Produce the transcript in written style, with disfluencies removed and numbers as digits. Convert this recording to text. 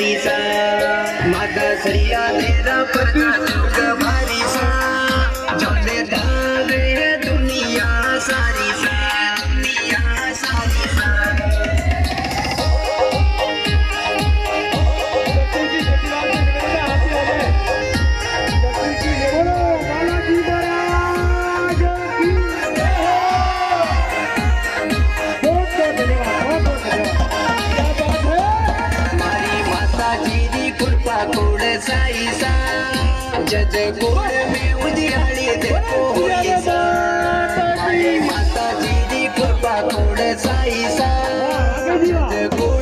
प्यारी सा माता श्रिया तेरा प्रकाश जुग भारी सा जमने धावे दुनिया सारी सा दुनिया सारी सा साई सा जज गोड़ में उजियाली देखो होई सा माता जी दी कृपा कोड़ साई सा जज